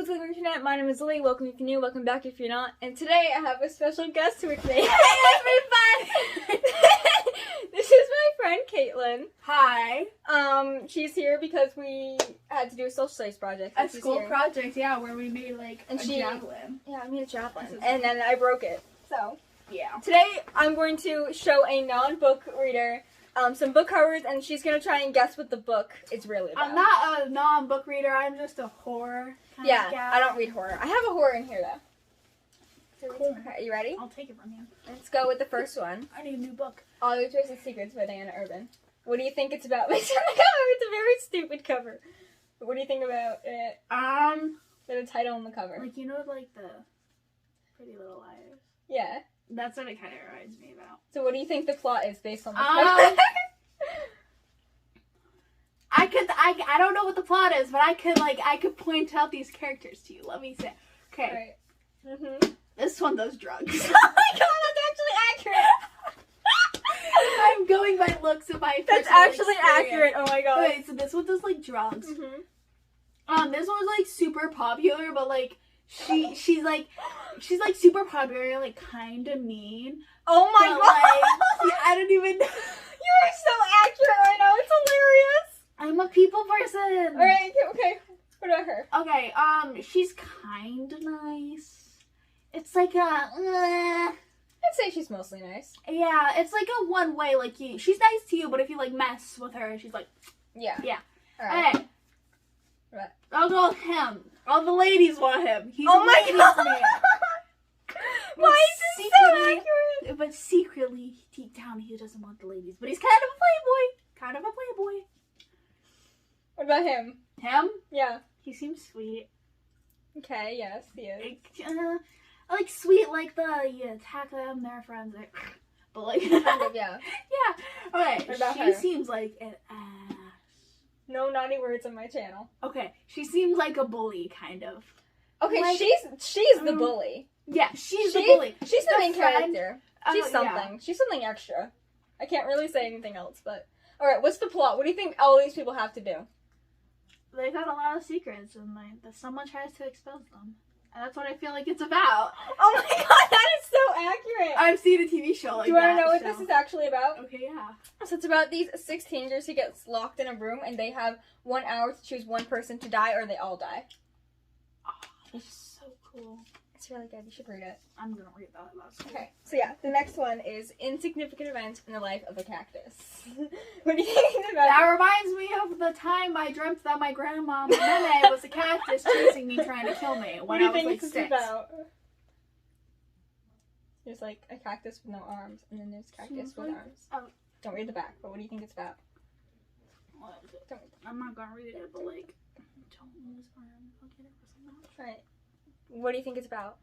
what's up, internet? My name is Lily. Welcome if you're new, welcome back if you're not. And today I have a special guest with me. Hey everybody! This is my friend Caitlyn. Hi. She's here because we had to do a social studies project. A school project, yeah, where we made a javelin. Yeah, I made a javelin. And then I broke it. So, yeah. Today I'm going to show a non-book reader some book covers, and she's going to try and guess what the book is really about. I'm not a non-book reader, I'm just a horror kind of gal. I don't read horror. I have a horror in here, though. Cool. Okay, are you ready? I'll take it from you. Let's go with the first one. I need a new book. All Your Twisted Secrets by Diana Urban. What do you think it's about? Based on the cover, it's a very stupid cover. But what do you think about it? The title and the cover. The Pretty Little Liars. Yeah. That's what it kind of reminds me about. So what do you think the plot is based on the cover? I don't know what the plot is, but I could point out these characters to you. Let me say. Okay. Right. Mm-hmm. This one does drugs. Oh my god, that's actually accurate! I'm going by looks of my That's actually accurate, oh my god. Okay, so this one does drugs. Mm-hmm. This one's super popular, but she's super popular and kind of mean. Oh my god! I don't even know. You are so accurate right now, it's hilarious! I'm a people person. Alright, okay. What about her? Okay, she's kind of nice. It's like I'd say she's mostly nice. Yeah, it's like a one way, she's nice to you, but if you mess with her, she's yeah. Alright. Okay. What? I'll go with him. All the ladies want him. He's oh my god! Man. Why is this so accurate? But secretly, deep down, he doesn't want the ladies. But he's kind of a playboy. What about him? Him? Yeah. He seems sweet. Okay, yes, he is. Sweet, you attack them, they're friends. But kind of, yeah. Yeah. Okay, what about she her? seems like an ass. No naughty words on my channel. Okay, she seems like a bully, kind of. Okay, she's the bully. Yeah, she's the bully. She's the main character. She's something. Yeah. She's something extra. I can't really say anything else, but... Alright, what's the plot? What do you think all these people have to do? They got a lot of secrets, and someone tries to expose them. And that's what I feel like it's about. Oh my god, that is so accurate! I've seen a TV show like that. Do you want to know what this is actually about? Okay, yeah. So it's about these 6 teenagers who get locked in a room, and they have 1 hour to choose one person to die, or they all die. Oh, that's so cool. It's really good. You should read it. I'm gonna read that. Okay, so yeah, the next one is Insignificant Event in the Life of a Cactus. What do you think about that? Reminds me of the time I dreamt that my grandma Nene was a cactus chasing me, trying to kill me when I was 6. What do you think this is about? There's a cactus with no arms, and then there's cactus with arms. Oh. Don't read the back, but what do you think it's about? I'm not gonna read it, but don't lose arms. I'll get it for someone else. Right. What do you think it's about?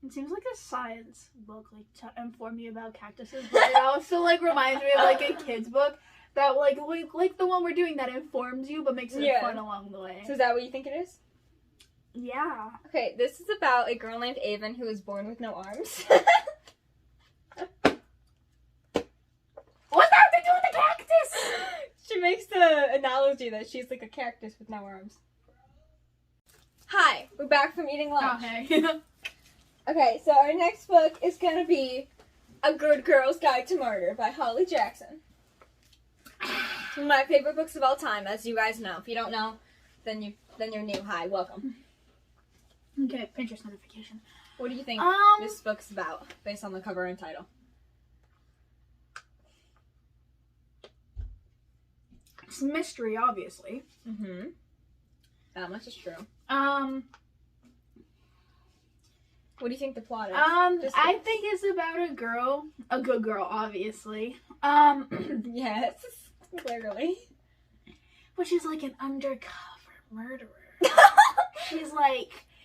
It seems like a science book, to inform me about cactuses, but it also reminds me of a kid's book that like the one we're doing that informs you but makes it fun along the way. So is that what you think it is? Yeah. Okay, this is about a girl named Avon who was born with no arms. What's that to do with the cactus? She makes the analogy that she's like a cactus with no arms. Hi, we're back from eating lunch. Okay. Okay, so our next book is gonna be A Good Girl's Guide to Murder by Holly Jackson. It's one of my favorite books of all time, as you guys know. If you don't know, then you're new. Hi, welcome. Okay, Pinterest notification. What do you think this book's about, based on the cover and title? It's mystery, obviously. Mm-hmm. That much is true. What do you think the plot is? I think it's about a good girl, obviously. Yes, clearly. But she's an undercover murderer.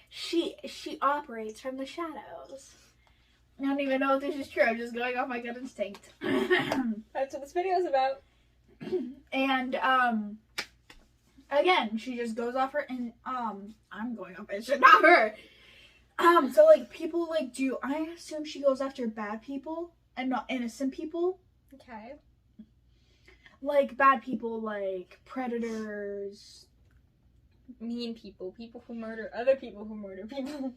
She operates from the shadows. I don't even know if this is true. I'm just going off my gut instinct. That's what this video is about. And again, she just goes off her and I'm going off it, not her. So people I assume she goes after bad people and not innocent people. Okay. Bad people, predators, mean people. People who murder other people who murder people.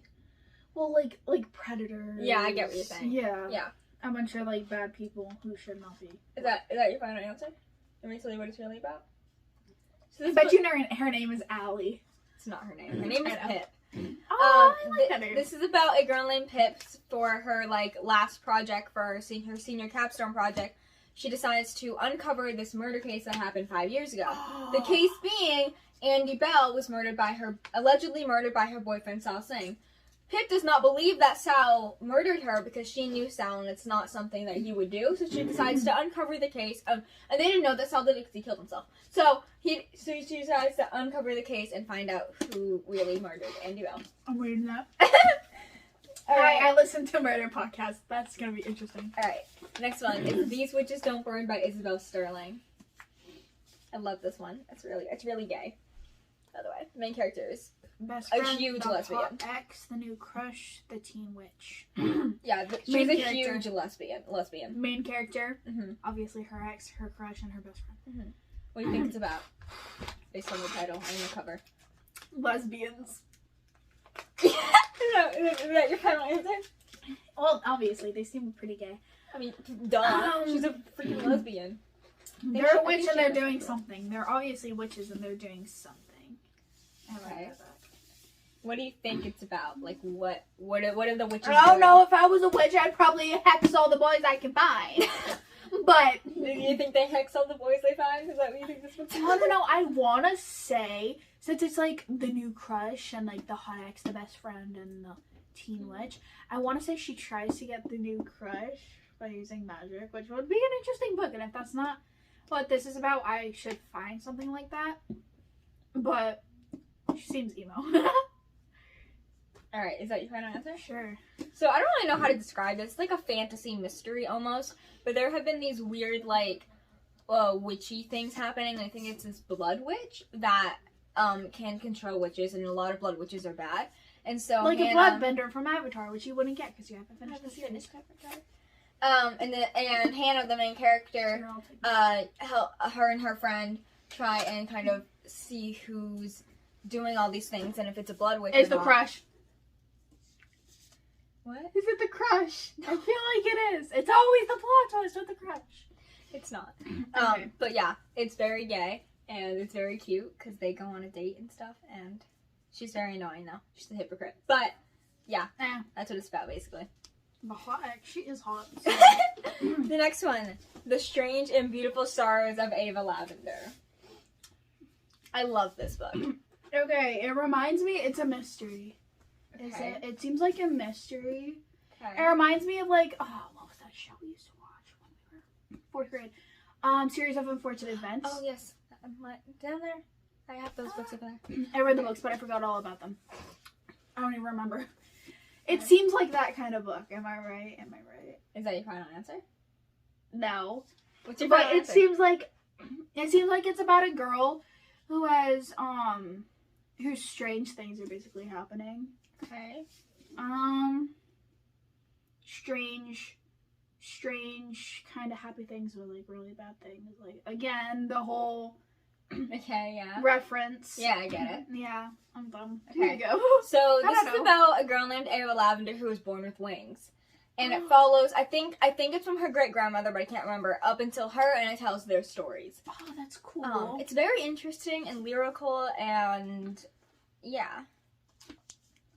Well, like predators. Yeah, I get what you're saying. Yeah. Yeah. A bunch of, like, bad people who should not be. Is that your final answer? Let me tell you what it's really about. So I bet you know her name is Allie. It's not her name. Her name is Pip. Oh, I like that name. This is about a girl named Pip for her, like, last project for her senior capstone project. She decides to uncover this murder case that happened 5 years ago. The case being Andy Bell was allegedly murdered by her boyfriend Sal Singh. Pip does not believe that Sal murdered her because she knew Sal and it's not something that he would do. So she decides to uncover the case. And they didn't know that Sal did it because he killed himself. So she decides to uncover the case and find out who really murdered Andy Bell. I'm reading that. Alright. I listen to murder podcasts. That's going to be interesting. Alright, next one is These Witches Don't Burn by Isabel Sterling. I love this one. It's really gay. By the way, the main character is Best a friend, huge the lesbian. hot ex, the new crush, the teen witch. Yeah, she's Main a character. huge lesbian. Main character, Mm-hmm. obviously her ex, her crush, and her best friend. Mm-hmm. What do you think it's about? Based on the title and the cover. Lesbians. Is that your final answer? Well, obviously, they seem pretty gay. I mean, duh. She's a freaking lesbian. They're a witch and they're doing something. They're obviously witches and they're doing something. I like that. What do you think it's about? Like, what are the witches I don't doing? know. If I was a witch, I'd probably hex all the boys I can find. But Do you think they hex all the boys they find? Is that what you think this one's I about? don't know. I want to say, since it's like the new crush and like the hot ex, the best friend, and the teen witch, I want to say she tries to get the new crush by using magic, which would be an interesting book. And if that's not what this is about, I should find something like that. But she seems emo. Alright, is that your final answer? Sure. So I don't really know how to describe this. It's like a fantasy mystery almost. But there have been these weird, like, witchy things happening. I think it's this blood witch that can control witches, and a lot of blood witches are bad. And so Like Hannah, a bloodbender from Avatar, which you wouldn't get because you haven't finished the series. and Hannah, the main character, her and her friend try and kind of see who's doing all these things, and if it's a blood witch It's or the not. crush. What? Is it the crush? I feel like it is. It's always the plot twist with the crush. It's not. Okay. But yeah, it's very gay, and it's very cute, because they go on a date and stuff, and she's very annoying, though. She's a hypocrite. But, yeah, that's what it's about, basically. The hot ex, she is hot. The next one, The Strange and Beautiful Stars of Ava Lavender. I love this book. Okay, it reminds me, it's a mystery. Is Okay. it? It seems like a mystery. It Okay. reminds me of like, what was that show we used to watch when we were 4th grade? Series of Unfortunate Events. Oh, yes. Down there. I have those books up there. I read the books, but I forgot all about them. I don't even remember. It seems like that kind of book. Am I right? Is that your final answer? No. What's your But final it answer? seems like it's about a girl who has whose strange things are basically happening. Okay. Strange kind of happy things with like really bad things. Like again, the whole Okay, yeah. reference. Yeah, I get it. Yeah, I'm dumb. Okay. Here you go. So I this don't is know. about a girl named Ava Lavender who was born with wings. And it follows, I think it's from her great-grandmother, but I can't remember, up until her, and it tells their stories. Oh, that's cool. It's very interesting and lyrical, and yeah.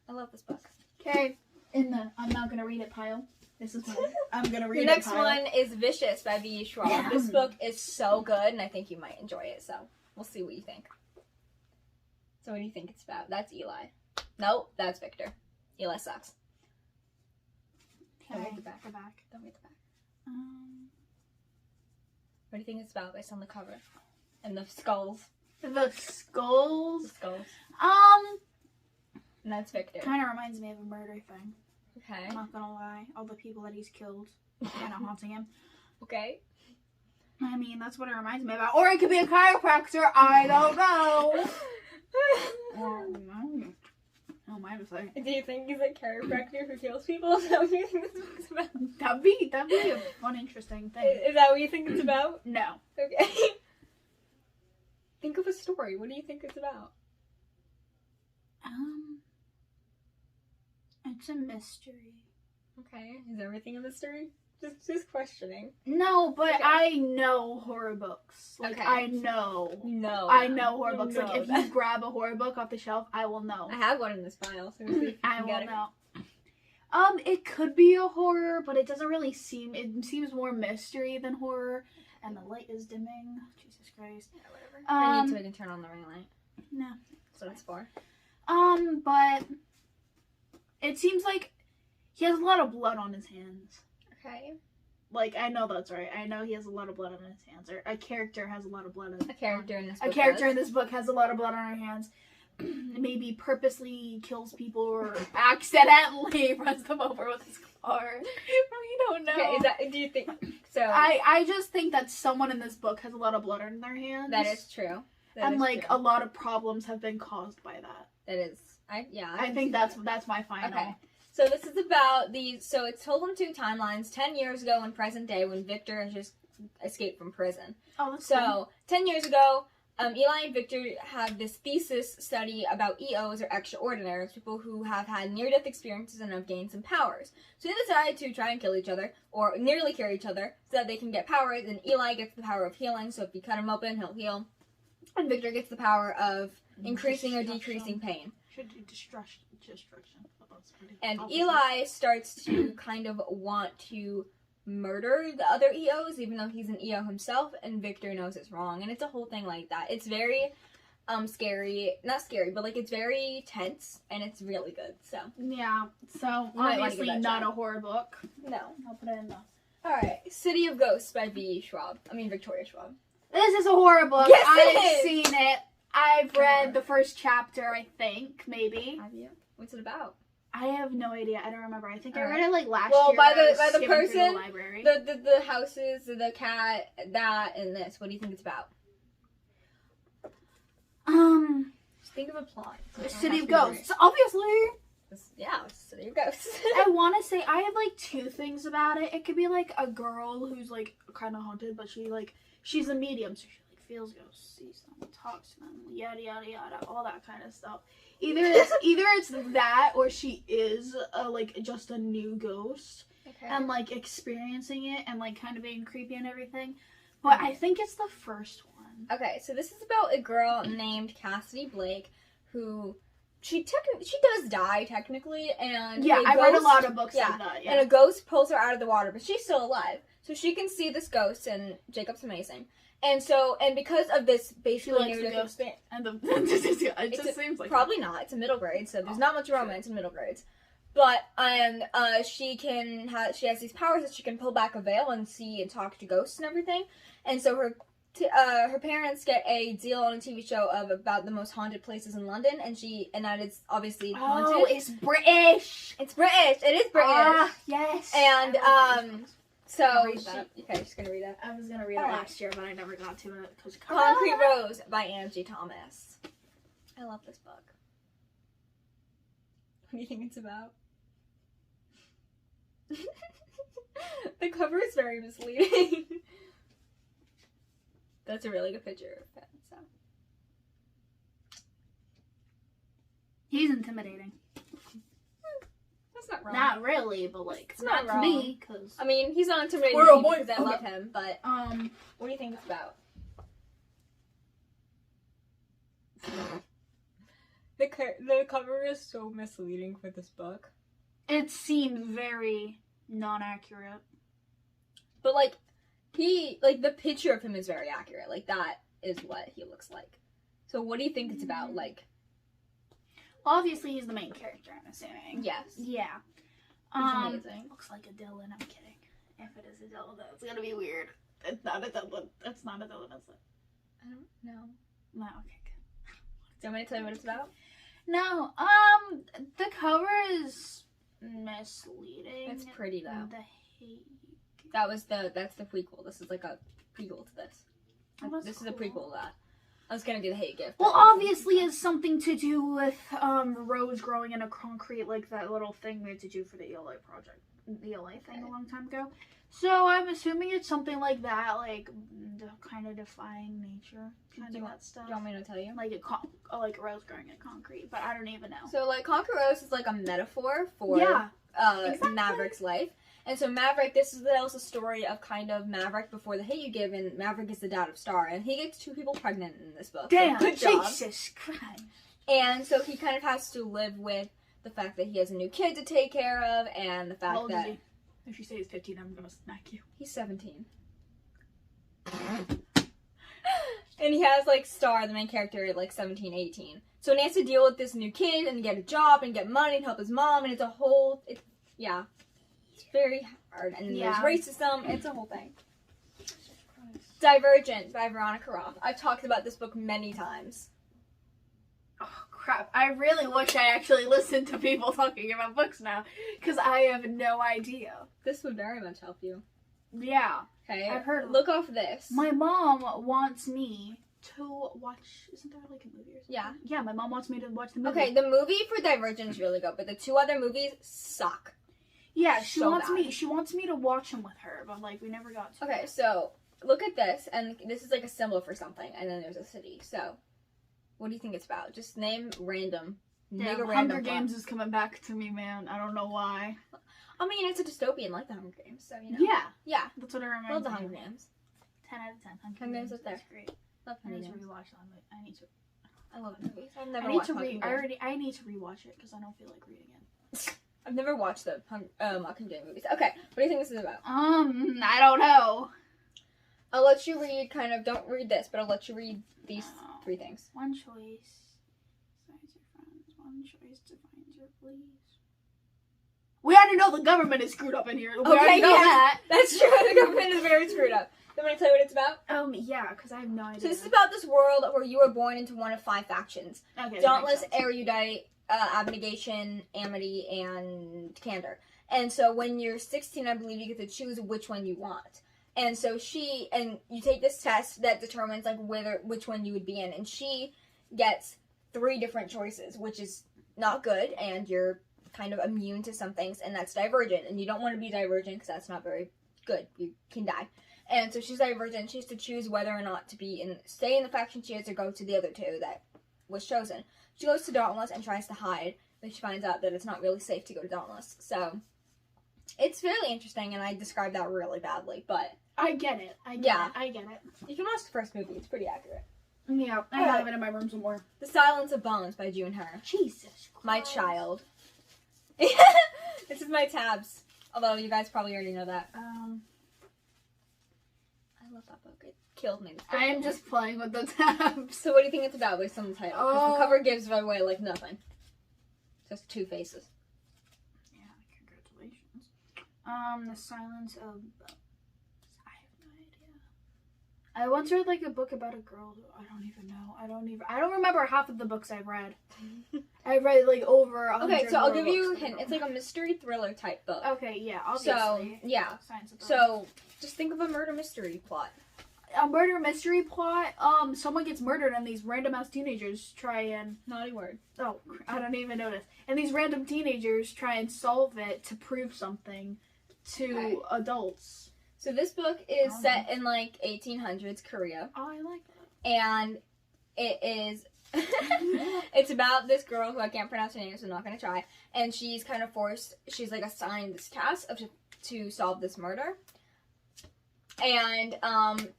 I love this book. Okay, I'm not gonna read it pile. This is mine. I'm gonna read The it next pile. one is Vicious by V.E. Schwab. This book is so good, and I think you might enjoy it, so we'll see what you think. So what do you think it's about? That's Eli. Nope, that's Victor. Eli sucks. Don't read the back. Don't read the back. What do you think it's about based on the cover? And the skulls. The skulls. The skulls. And that's Victor. Kind of reminds me of a murder thing. Okay. I'm not gonna lie. All the people that he's killed kind of haunting him. Okay. I mean, that's what it reminds me about. Or it could be a chiropractor. I don't know. Oh, my mistake. Do you think he's a chiropractor who kills people? Is that what you think this book's about? That'd be a fun, interesting thing. Is that what you think it's about? No. Okay. Think of a story. What do you think it's about? It's a mystery. Okay, is everything a mystery? Just questioning. No, but Okay. I know horror books. Like, Okay. I know. No. I know horror books. know Like, if that. you grab a horror book off the shelf, I will know. I have one in this file, so see if I you will get know. It could be a horror, but it doesn't really seem. It seems more mystery than horror. And the light is dimming. Jesus Christ. Yeah, whatever. I need to turn on the ring light. No. That's what it's for. But it seems like he has a lot of blood on his hands. Okay. Like, I know that's right. I know he has a lot of blood on his hands. Or a character has a lot of blood on A character in this book. A character in this book has a lot of blood on her hands. Maybe purposely kills people or accidentally runs them over with his car. We don't know. Okay, do you think so? I just think that someone in this book has a lot of blood on their hands. That is true. And like a lot of problems have been caused by that. That is. I think that's my final. Okay. So this is about so it's told in 2 timelines, 10 years ago and present day when Victor has just escaped from prison. Oh, that's so cool. 10 years ago, Eli and Victor had this thesis study about EOs or extraordinaries, people who have had near-death experiences and have gained some powers. So they decided to try and kill each other, or nearly kill each other, so that they can get powers, and Eli gets the power of healing, so if you cut him open, he'll heal. And Victor gets the power of increasing or decreasing pain. Should do destruction. And Eli starts to kind of want to murder the other EOs, even though he's an EO himself, and Victor knows it's wrong. And it's a whole thing like that. It's very scary. Not scary, but like it's very tense, and it's really good. So yeah. So You might wanna obviously give that a not try. a horror book. No. I'll put it in the... Alright. City of Ghosts by Victoria Schwab. This is a horror book. Yes, it I've is! seen it. I've read the first chapter, I think, maybe. Have you? What's it about? I have no idea. I don't remember. I think I Alright. read it like last Well, year. by when I was the skimming through person, the library. The houses, the cat, that, and this. What do you think it's about? Just think of a plot. City of Ghosts. Obviously. Yeah, City of Ghosts. I want to say I have like 2 things about it. It could be like a girl who's like kind of haunted, but she's a medium, so she like feels ghosts, sees them, talks to them, yada yada yada, all that kind of stuff. Either it's that, or she is like just a new ghost and like experiencing it and like kind of being creepy and everything. But I think it's the first one. Okay, so this is about a girl named Cassidy Blake who she does die technically, and Yeah, I read a lot of books like that. Yeah. And a ghost pulls her out of the water, but she's still alive, so she can see this ghost, and Jacob's amazing. And because of this basically likes the ghost. And it just seems like probably not. It's a middle grade, so there's not much romance in middle grades. But she has these powers that she can pull back a veil and see and talk to ghosts and everything. And so her parents get a deal on a TV show about the most haunted places in London, and that is obviously haunted. Oh, it's British. It's British. It is British. Ah, yes. And so okay, just gonna read it. I was gonna read it last year, but I never got to it because Concrete Rose by Angie Thomas. I love this book. What do you think it's about? The cover is very misleading. That's a really good picture of him, so. He's intimidating. That's not wrong. Not really, but like It's not to wrong. me, because I mean, he's not intimidating We're a me boy. because I love him, but what do you think it's about? The cover is so misleading for this book. it seems very non-accurate. But like the picture of him is very accurate. Like that is what he looks like. So what do you think it's about? Like, Obviously, he's the main character, I'm assuming. yes. Yeah. He's amazing. Looks like a Dylan. I'm kidding. If it is a Dylan, that's gonna be weird. It's not a Dylan. It's not a Dylan, is it? I don't know. No. Okay. Good. Do you want me to tell you what it's about? No. The cover is misleading. It's pretty though. The hate. That's the prequel. This is like a prequel to this. Oh, This is a prequel to that. I was gonna do the hate gift. Well, obviously, it's something to do with Rose growing in a concrete, like that little thing we had to do for the ELA project, the ELA thing a long time ago. So I'm assuming it's something like that, like kind of defying nature, kind of that stuff. Do you want me to tell you? Like like a rose growing in concrete, but I don't even know. So like Conquer Rose is like a metaphor for exactly. Maverick's life. And so Maverick, this is also a story of kind of Maverick before the hit you give, and Maverick is the dad of Star, and he gets 2 people pregnant in this book. Damn, so good job. Jesus Christ. And so he kind of has to live with the fact that he has a new kid to take care of, and the fact How old that... is he? If you say he's 15, I'm gonna smack you. He's 17. And he has, like, Star, the main character, at, like, 17, 18. So he has to deal with this new kid, and get a job, and get money, and help his mom, and it's a whole... It's very hard. And then there's racism. It's a whole thing. Divergent by Veronica Roth. I've talked about this book many times. Oh, crap. I really wish I actually listened to people talking about books now, because I have no idea. This would very much help you. Yeah. Okay? I've heard. Look off this. My mom wants me to watch... Isn't there like a movie or something? Yeah. Yeah, my mom wants me to watch the movie. Okay, the movie for Divergent is really good, but the 2 other movies suck. Yeah, she So wants bad. me to watch them with her, but like we never got to. Okay, so look at this, and this is like a symbol for something, and then there's a city. So, what do you think it's about? Just name random. Yeah, Nigga Hunger random Games is coming back to me, man. I don't know why. I mean, it's a dystopian like the Hunger Games, so you know. Yeah, Yeah. that's what I remember. Love the Hunger Games. 10 out of 10. Hunger Games up there. That's great. Love I Hunger need to Games. rewatch them. I need to. I love movies. I've never I need watched to Hunger Games. I need to rewatch it because I don't feel like reading it. I've never watched the Hunger Games movies. Okay, what do you think this is about? I don't know. I'll let you read don't read this, but I'll let you read these 3 things. One choice. Finds your friends. One choice to find your police. We already know the government is screwed up in here. We already know that. That's true. The government is very screwed up. You want me to tell you what it's about? Yeah, because I have no idea. So this is about this world where you were born into one of 5 factions. Okay, Dauntless, Erudite, Abnegation, Amity, and Candor. And so when you're 16, I believe you get to choose which one you want. And so you take this test that determines like which one you would be in. And she gets 3 different choices, which is not good, and you're kind of immune to some things, and that's Divergent. And you don't want to be Divergent because that's not very good. You can die. And so she's Divergent. She has to choose whether or not to stay in the faction she has or go to the other 2 that was chosen. She goes to Dauntless and tries to hide, but she finds out that it's not really safe to go to Dauntless. So it's really interesting, and I described that really badly, but I get it. I get it. You can watch the first movie. It's pretty accurate. Yeah, I have it in my room somewhere. The Silence of Bones by June Her. Jesus Christ. My child. This is my tabs. Although you guys probably already know that. I love that book. It killed me. I am just playing with the tabs. So what do you think it's about based on the title? Because the cover gives away like nothing. Just 2 faces. Yeah, congratulations. The Silence of Bones. I have no idea. I once read like a book about a girl who I don't even know. I don't remember half of the books I've read. I read like over 100. Okay, so I'll give you a hint. It's like a mystery thriller type book. Okay, yeah, obviously. So, yeah. Silence of Bones. So, just think of a murder mystery plot. A murder mystery plot. Someone gets murdered and these random ass teenagers try and... Naughty word. Oh, I don't even notice. And these random teenagers try and solve it to prove something to adults. So this book is set in like 1800s Korea. Oh, I like that. And it is... it's about this girl who I can't pronounce her name, so I'm not going to try. And she's kind of forced... She's like assigned this task to solve this murder. And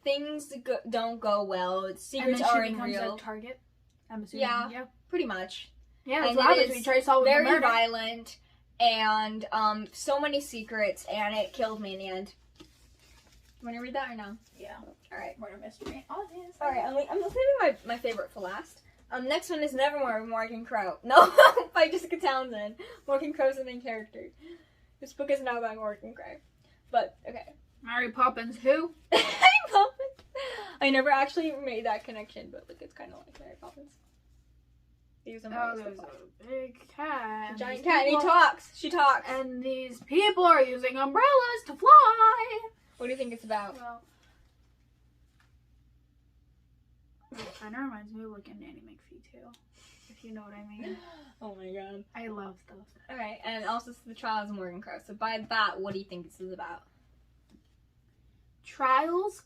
things don't go well. Secrets aren't real. A target. I'm assuming. Yeah, pretty much. Yeah, that's and what happens when you try to solve very the murder. violent, and so many secrets, and it killed me in the end. Want to read that or no? Yeah. All right. Murder mystery. Oh, yes. All right. I'm saving my favorite for last. Next one is Nevermore by Morgan Crow. No, by Jessica Townsend. Morgan Crow's the main character. This book is now by Morgan Crow. But okay. Mary Poppins, who? Mary Poppins. I never actually made that connection, but like it's kind of like Mary Poppins. There's a big cat. A giant cat, and he talks. She talks. And these people are using umbrellas to fly. What do you think it's about? Well, it kind of reminds me of like a Nanny McPhee too, if you know what I mean. Oh my god. I love those. Alright, and also it's The Trials of Morgan Crow. So by that, what do you think this is about? trials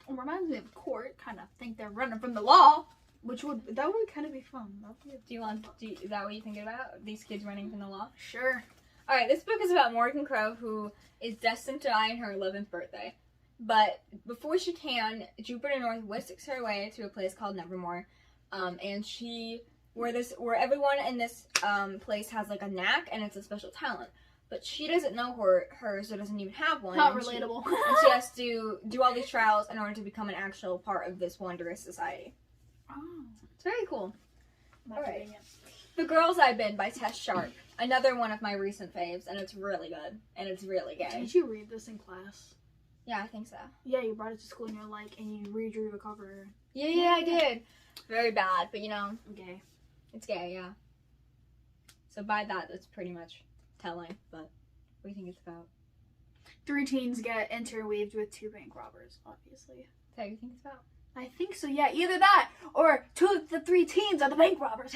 reminds me of court. Kind of think they're running from the law, that would kind of be fun. Is that what you think about? These kids running from the law? Sure. All right, this book is about Morgan Crow, who is destined to die on her 11th birthday. But before she can, Jupiter North whisks her away to a place called Nevermore, and where everyone in this place has like a knack and it's a special talent. But she doesn't know hers, or doesn't even have one. Not relatable. And she has to do all these trials in order to become an actual part of this wondrous society. Oh. It's very cool. All right. The Girls I've Been by Tess Sharp. Another one of my recent faves, and it's really good. And it's really gay. Did you read this in class? Yeah, I think so. Yeah, you brought it to school and you're like, and you redrew the cover. Yeah, I did. Very bad, but Gay. It's gay, yeah. So by that, that's pretty much telling, but what do you think it's about? 3 teens get interweaved with 2 bank robbers, obviously. Is that what you think it's about? I think so, yeah. Either that, or 2 of the 3 teens are the bank robbers.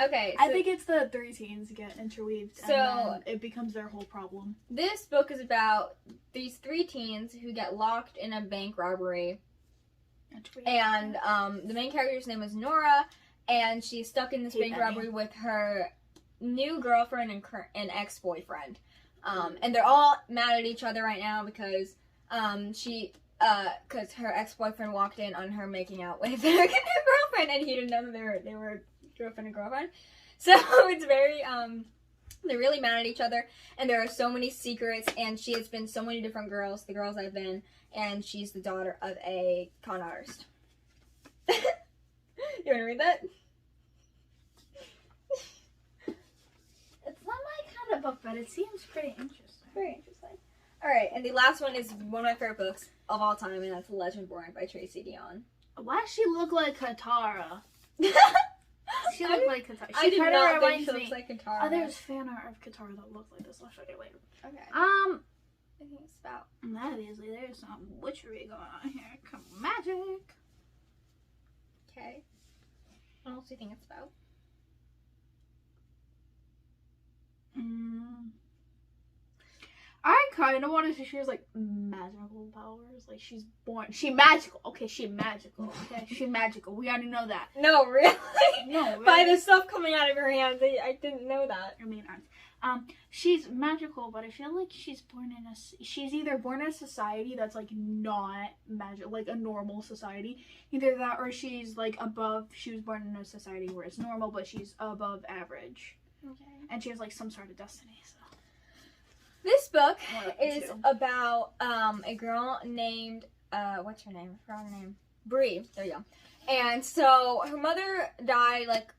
Okay. I think it's the 3 teens get interweaved, so and then it becomes their whole problem. This book is about these 3 teens who get locked in a bank robbery. And the main character's name is Nora, and she's stuck in this bank robbery with her new girlfriend and ex-boyfriend. And they're all mad at each other right now because because her ex-boyfriend walked in on her making out with her new girlfriend, and he didn't know that they were girlfriend and girlfriend. So it's very they're really mad at each other, and there are so many secrets, and she has been so many different girls, the girls I've been, and she's the daughter of a con artist. You want to read that? It's not my kind of book, but it seems pretty interesting. Very interesting. Alright, and the last one is one of my favorite books of all time, and that's Legendborn by Tracy Deonn. Why does she look like Katara? She looked like Katara. I did not think she looks like Katara. Oh, there's fan art of Katara that looks like this. I'll show you later. Okay. I think it's about. Obviously, there's some witchery going on here. Come on, magic. Okay. What else do you think it's about? I kind of wanted to. She has like magical powers. Like she's magical. Okay, she's magical. Okay, she's magical. We already know that. No, really? No, really? By the stuff coming out of her hands, I didn't know that. I mean, she's magical, but I feel like she's either born in a society that's like not magic, like a normal society. Either that, or she's like above. She was born in a society where it's normal, but she's above average. Okay. And she has like some sort of destiny. So. This book is about a girl named what's her name? I forgot her name. Bree. There you go. And so her mother died like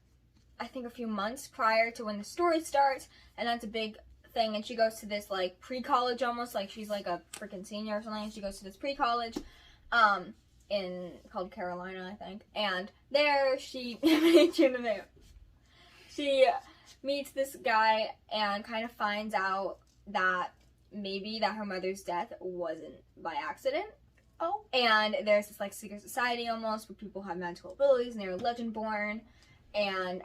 I think a few months prior to when the story starts, and that's a big thing. And she goes to this like pre-college almost, like she's like a freaking senior or something. And she goes to this pre-college, called Carolina, I think. And there she meets this guy and kind of finds out that maybe that her mother's death wasn't by accident. Oh. And there's this like secret society almost where people have magical abilities and they're Legendborn. And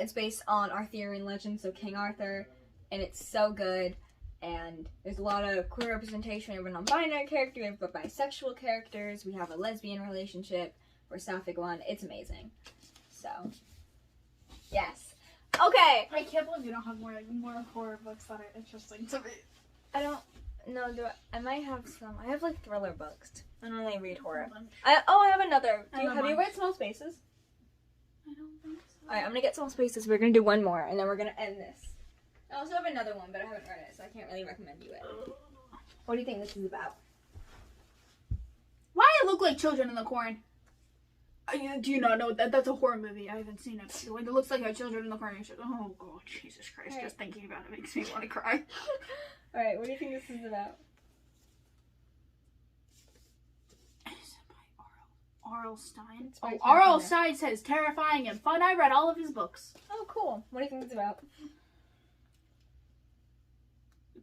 it's based on Arthurian legends, so King Arthur, and it's so good. And there's a lot of queer representation. We have a non-binary character, we have bisexual characters, we have a lesbian relationship, or sapphic one. It's amazing. So, yes. Okay. I can't believe you don't have more horror books that are interesting to me. I don't know. I might have some. I have like thriller books. I don't really read horror. I have another. Have you read Small Spaces? I don't think so. Alright, I'm gonna get Small Spaces. We're gonna do one more, and then we're gonna end this. I also have another one, but I haven't read it, so I can't really recommend you it. What do you think this is about? Why do it look like Children in the Corn? Do you not know that? That's a horror movie. I haven't seen it. It looks like a Children in the Corn. Oh, God, Jesus Christ. Right. Just thinking about it makes me want to cry. Alright, what do you think this is about? R.L. Stein. R.L. Stein says terrifying and fun. I read all of his books. Oh, cool. What do you think it's about?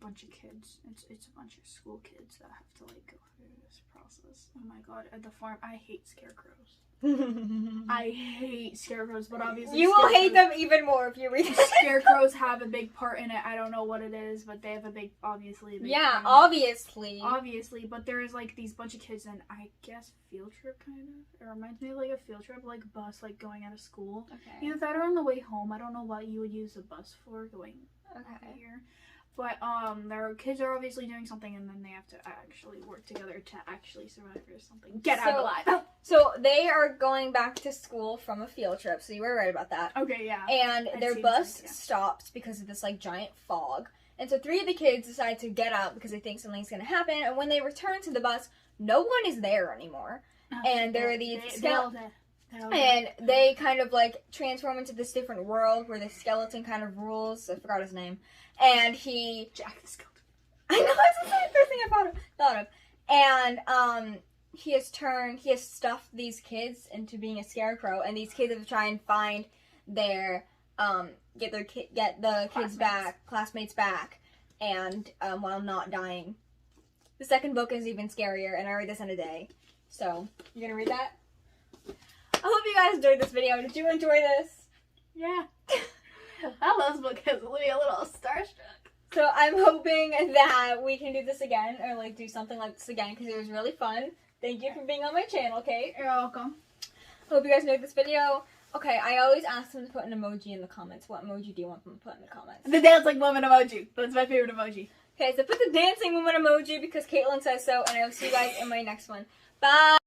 bunch of kids. It's a bunch of school kids that have to like go through this process. Oh my god, at the farm, I hate scarecrows. I hate scarecrows, but obviously you will hate them even more if you read it. Scarecrows have a big part in it. I don't know what it is, but they have a big, obviously. Yeah, obviously. Obviously, but there's like these bunch of kids, and I guess field trip kind of. It reminds me of like a field trip, like bus, like going out of school. Okay. Either that or on the way home. I don't know what you would use a bus for going over here. But their kids are obviously doing something, and then they have to actually work together to actually survive or something. Get out alive. So they are going back to school from a field trip. So you were right about that. Okay, yeah. And their bus stops because of this like giant fog. And so 3 of the kids decide to get out because they think something's gonna happen. And when they return to the bus, no one is there anymore. And there are these and they kind of like transform into this different world where the skeleton kind of rules. I forgot his name. And Jack the Skeleton. I know, that's the first thing I thought of. And he has stuffed these kids into being a scarecrow, and these kids have to try and find their get the kids back, classmates back, and while not dying. The second book is even scarier, and I read this in a day. So, you gonna read that? I hope you guys enjoyed this video. Did you enjoy this? Yeah. I love this book because it'll be a little starstruck. So I'm hoping that we can do this again, or like do something like this again, because it was really fun. Thank you for being on my channel, Kate. You're welcome. Hope you guys enjoyed this video. Okay, I always ask them to put an emoji in the comments. What emoji do you want them to put in the comments? The dancing woman emoji. That's my favorite emoji. Okay, so put the dancing woman emoji because Caitlyn says so, and I will see you guys in my next one. Bye!